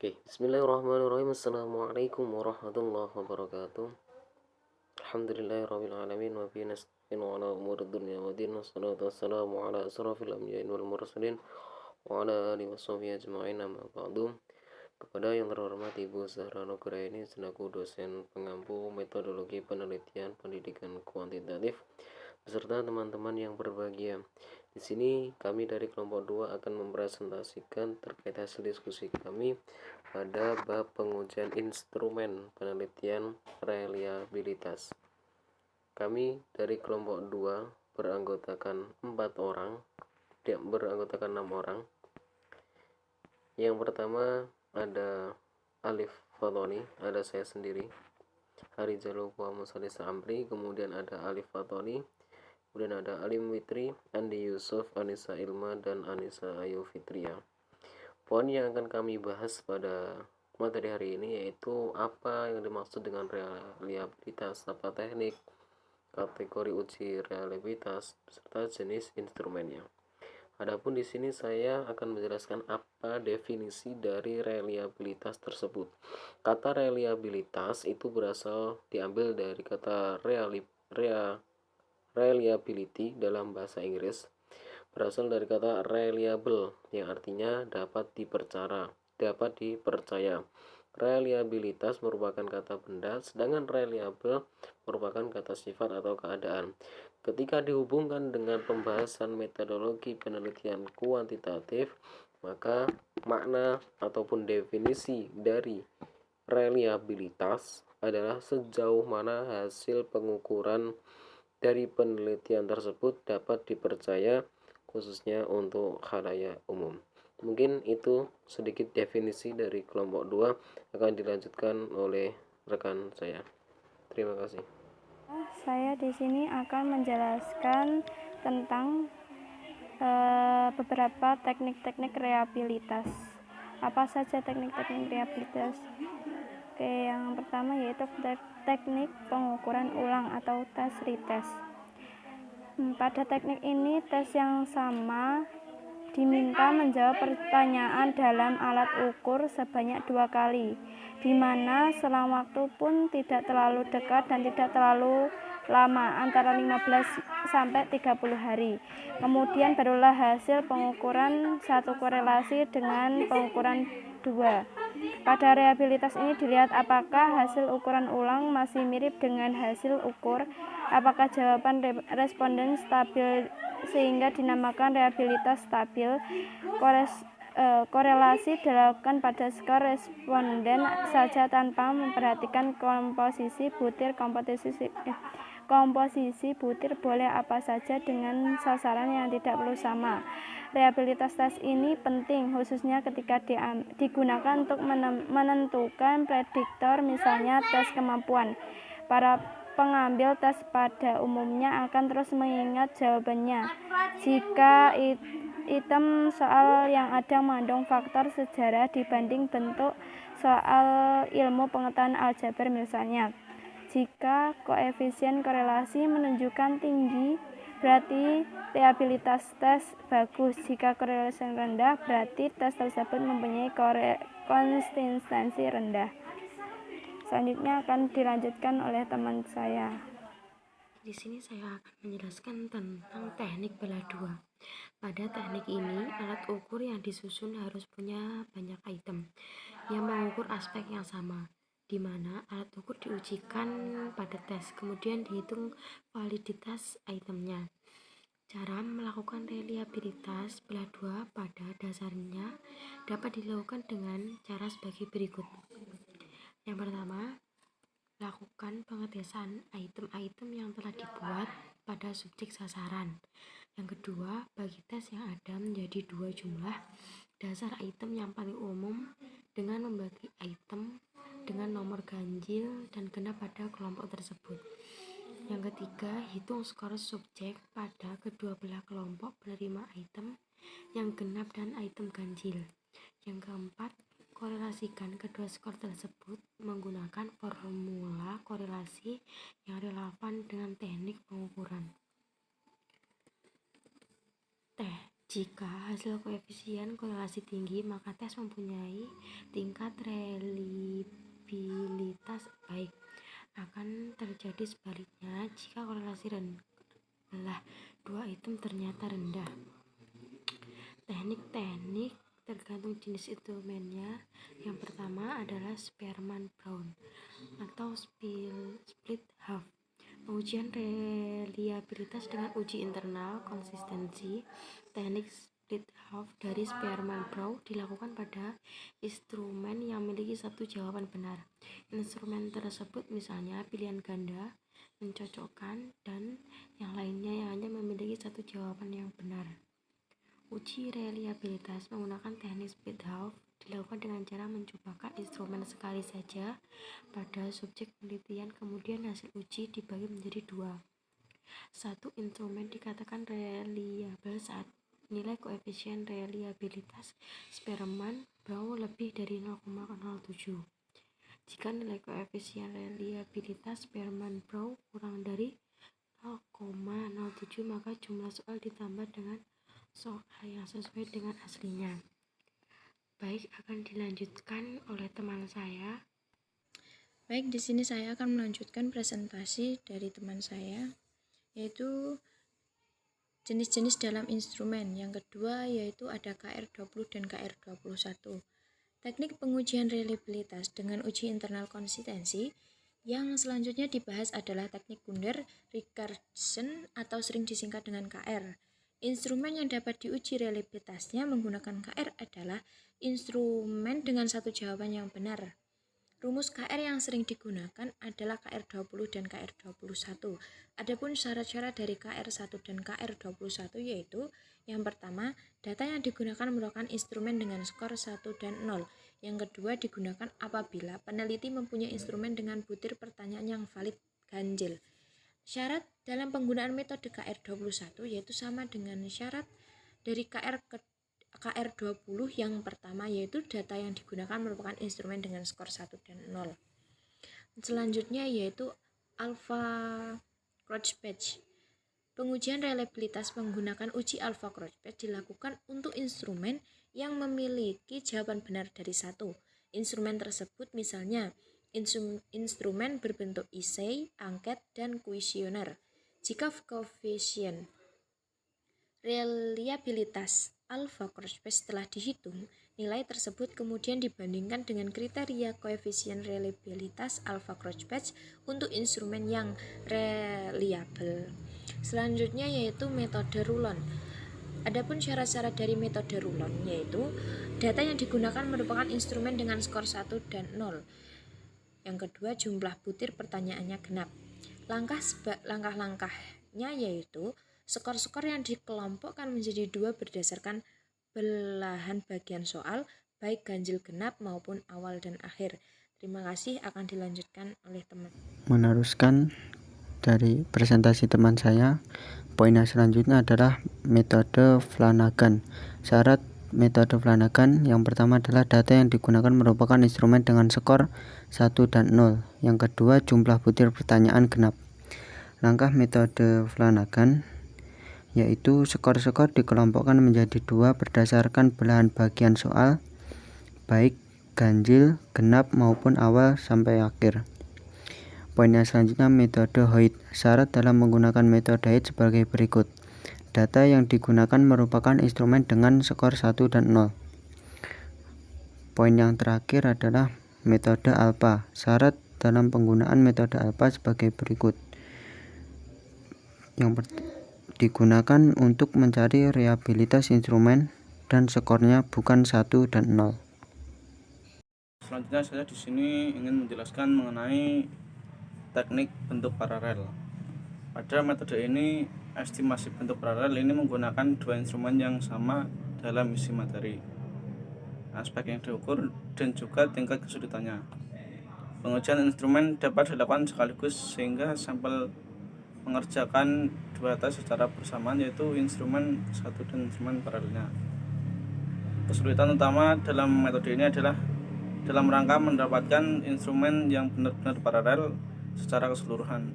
Oke, bismillahirrahmanirrahim. Assalamualaikum warahmatullahi wabarakatuh. Alhamdulillahirabbil alamin wa bihi nasta'in ala umuri dunya waddin. Wassalatu wassalamu ala asrofil anbiya'i wal mursalin wa ala alihi washabihi ajma'in, amma ba'du. Kepada yang terhormat Ibu Zahra Nugraini selaku dosen pengampu metodologi penelitian pendidikan kuantitatif beserta teman-teman yang berbahagia. Di sini kami dari kelompok 2 akan mempresentasikan terkait hasil diskusi kami pada bab pengujian instrumen penelitian reliabilitas. Kami dari kelompok 2 beranggotakan 6 orang. Yang pertama ada Alif Fatoni, ada saya sendiri, Harijalu Muhammad Salisa Amri, kemudian ada Alif Fatoni, kemudian ada Alim Witri, Andi Yusuf, Anissa Ilma, dan Anissa Ayu Fitria. Poin yang akan kami bahas pada materi hari ini yaitu apa yang dimaksud dengan reliabilitas, apa teknik, kategori uji reliabilitas, serta jenis instrumennya. Adapun di sini saya akan menjelaskan apa definisi dari reliabilitas tersebut. Kata reliabilitas itu diambil dari kata reliability dalam bahasa Inggris, berasal dari kata reliable yang artinya dapat dipercaya. Reliabilitas merupakan kata benda, sedangkan reliable merupakan kata sifat atau keadaan. Ketika dihubungkan dengan pembahasan metodologi penelitian kuantitatif, maka makna ataupun definisi dari reliabilitas adalah sejauh mana hasil pengukuran dari penelitian tersebut dapat dipercaya, khususnya untuk khalayak umum. Mungkin itu sedikit definisi dari kelompok 2, akan dilanjutkan oleh rekan saya. Terima kasih. Saya di sini akan menjelaskan tentang beberapa teknik-teknik reliabilitas. Apa saja teknik-teknik reliabilitas? Oke, yang pertama yaitu teknik pengukuran ulang atau tes retest. Pada teknik ini, tes yang sama diminta menjawab pertanyaan dalam alat ukur sebanyak 2 kali, di mana selang waktu pun tidak terlalu dekat dan tidak terlalu lama, antara 15 sampai 30 hari. Kemudian barulah hasil pengukuran satu korelasi dengan pengukuran 2. Pada reliabilitas ini dilihat apakah hasil ukuran ulang masih mirip dengan hasil ukur, apakah jawaban responden stabil sehingga dinamakan reliabilitas stabil. Korelasi dilakukan pada skor responden saja tanpa memperhatikan komposisi butir boleh apa saja dengan sasaran yang tidak perlu sama. Reliabilitas tes ini penting khususnya ketika digunakan untuk menentukan prediktor, misalnya tes kemampuan. Para pengambil tes pada umumnya akan terus mengingat jawabannya jika item soal yang ada mengandung faktor sejarah dibanding bentuk soal ilmu pengetahuan aljabar misalnya. Jika koefisien korelasi menunjukkan tinggi, berarti reliabilitas tes bagus. Jika korelasi rendah, berarti tes tersebut mempunyai konsistensi rendah. Selanjutnya akan dilanjutkan oleh teman saya. Di sini saya akan menjelaskan tentang teknik belah dua. Pada teknik ini, alat ukur yang disusun harus punya banyak item yang mengukur aspek yang sama, di mana alat ukur diujikan pada tes, kemudian dihitung validitas itemnya. Cara melakukan reliabilitas belah dua pada dasarnya dapat dilakukan dengan cara sebagai berikut. Yang pertama, lakukan pengetesan item-item yang telah dibuat pada subjek sasaran. Yang kedua, bagi tes yang ada menjadi 2 jumlah dasar item yang paling umum dengan membagi item dengan nomor ganjil dan genap pada kelompok tersebut. Yang ketiga, hitung skor subjek pada kedua belah kelompok penerima item yang genap dan item ganjil. Yang keempat, korelasikan kedua skor tersebut menggunakan formula korelasi yang relevan dengan teknik pengukuran. Jika hasil koefisien korelasi tinggi, maka tes mempunyai tingkat tingkat reliabilitas baik. Akan terjadi sebaliknya jika korelasi rendah dua item ternyata rendah. Teknik-teknik tergantung jenis instrumennya. Yang pertama adalah Spearman-Brown atau split half. Pengujian reliabilitas dengan uji internal konsistensi. Teknik split half dari Spearman-Brown dilakukan pada instrumen yang memiliki satu jawaban benar. Instrumen tersebut misalnya pilihan ganda, mencocokkan, dan yang lainnya yang hanya memiliki satu jawaban yang benar. Uji reliabilitas menggunakan teknik split half dilakukan dengan cara mencobakan instrumen sekali saja pada subjek penelitian, kemudian hasil uji dibagi menjadi dua. Satu instrumen dikatakan reliable saat nilai koefisien reliabilitas Spearman-Brown lebih dari 0,07. Jika nilai koefisien reliabilitas Spearman-Brown kurang dari 0,07, maka jumlah soal ditambah dengan soal yang sesuai dengan aslinya. Baik, akan dilanjutkan oleh teman saya. Baik, di sini saya akan melanjutkan presentasi dari teman saya, yaitu jenis-jenis dalam instrumen. Yang kedua yaitu ada KR20 dan KR21. Teknik pengujian reliabilitas dengan uji internal konsistensi. Yang selanjutnya dibahas adalah teknik Gunder-Richardson atau sering disingkat dengan KR. Instrumen yang dapat diuji reliabilitasnya menggunakan KR adalah instrumen dengan satu jawaban yang benar. Rumus KR yang sering digunakan adalah KR20 dan KR21. Adapun syarat-syarat dari KR1 dan KR21 yaitu yang pertama, data yang digunakan merupakan instrumen dengan skor 1 dan 0. Yang kedua, digunakan apabila peneliti mempunyai instrumen dengan butir pertanyaan yang valid ganjil. Syarat dalam penggunaan metode KR21 yaitu sama dengan syarat dari KR20 yang pertama, yaitu data yang digunakan merupakan instrumen dengan skor 1 dan 0. Selanjutnya yaitu alpha Crouch-Patch. Pengujian reliabilitas menggunakan uji alpha Crouch-Patch dilakukan untuk instrumen yang memiliki jawaban benar dari 1. Instrumen tersebut misalnya instrumen berbentuk essay, angket, dan kuesioner. Jika koefisien reliabilitas alpha Crouch-Patch telah dihitung, nilai tersebut kemudian dibandingkan dengan kriteria koefisien reliabilitas alpha Crouch-Patch untuk instrumen yang reliable. Selanjutnya yaitu metode Rulon. Adapun syarat-syarat dari metode Rulon yaitu data yang digunakan merupakan instrumen dengan skor 1 dan 0. Yang kedua, jumlah butir pertanyaannya genap. Langkah-langkahnya yaitu skor-skor yang dikelompokkan menjadi 2 berdasarkan belahan bagian soal, baik ganjil genap maupun awal dan akhir. Terima kasih, akan dilanjutkan oleh teman. Meneruskan dari presentasi teman saya, poin yang selanjutnya adalah metode Flanagan. Syarat metode Flanagan yang pertama adalah data yang digunakan merupakan instrumen dengan skor 1 dan 0. Yang kedua, jumlah butir pertanyaan genap. Langkah metode Flanagan yaitu skor-skor dikelompokkan menjadi 2 berdasarkan belahan bagian soal, baik ganjil, genap maupun awal sampai akhir. Poin yang selanjutnya metode Hoyt. Syarat dalam menggunakan metode Hoyt sebagai berikut. Data yang digunakan merupakan instrumen dengan skor 1 dan 0. Poin yang terakhir adalah metode alpha. Syarat dalam penggunaan metode alpha sebagai berikut. Yang digunakan untuk mencari reliabilitas instrumen dan skornya bukan 1 dan 0. Selanjutnya saya di sini ingin menjelaskan mengenai teknik bentuk paralel. Pada metode ini, estimasi bentuk paralel ini menggunakan 2 instrumen yang sama dalam isi materi, aspek yang diukur, dan juga tingkat kesulitannya. Pengujian instrumen dapat dilakukan sekaligus sehingga sampel mengerjakan 2 tes secara bersamaan, yaitu instrumen 1 dan instrumen paralelnya. Kesulitan utama dalam metode ini adalah dalam rangka mendapatkan instrumen yang benar-benar paralel secara keseluruhan.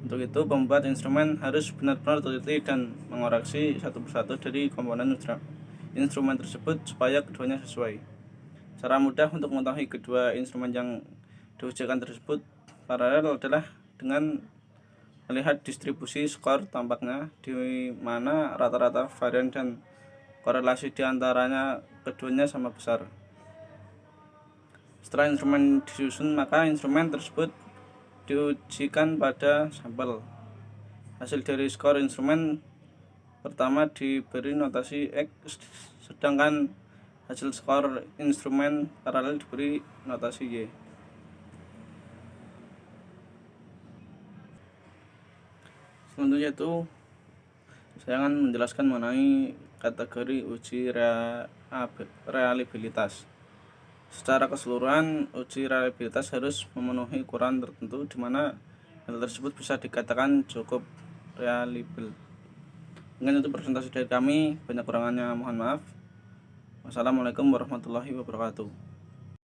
Untuk itu, pembuat instrumen harus benar-benar teliti dan mengoreksi satu persatu dari komponen instrumen tersebut supaya keduanya sesuai. Cara mudah untuk mengetahui kedua instrumen yang diujikan tersebut paralel adalah dengan melihat distribusi skor tampaknya, di mana rata-rata varian dan korelasi di antaranya keduanya sama besar. Setelah instrumen disusun, maka instrumen tersebut diujikan pada sampel. Hasil dari skor instrumen pertama diberi notasi X, sedangkan hasil skor instrumen paralel diberi notasi Y. Selanjutnya itu saya akan menjelaskan mengenai kategori uji reliabilitas. Secara keseluruhan, uji reliabilitas harus memenuhi ukuran tertentu di mana hal tersebut bisa dikatakan cukup reliable. Mungkin itu presentasi dari kami, banyak kurangannya mohon maaf. Wassalamualaikum warahmatullahi wabarakatuh.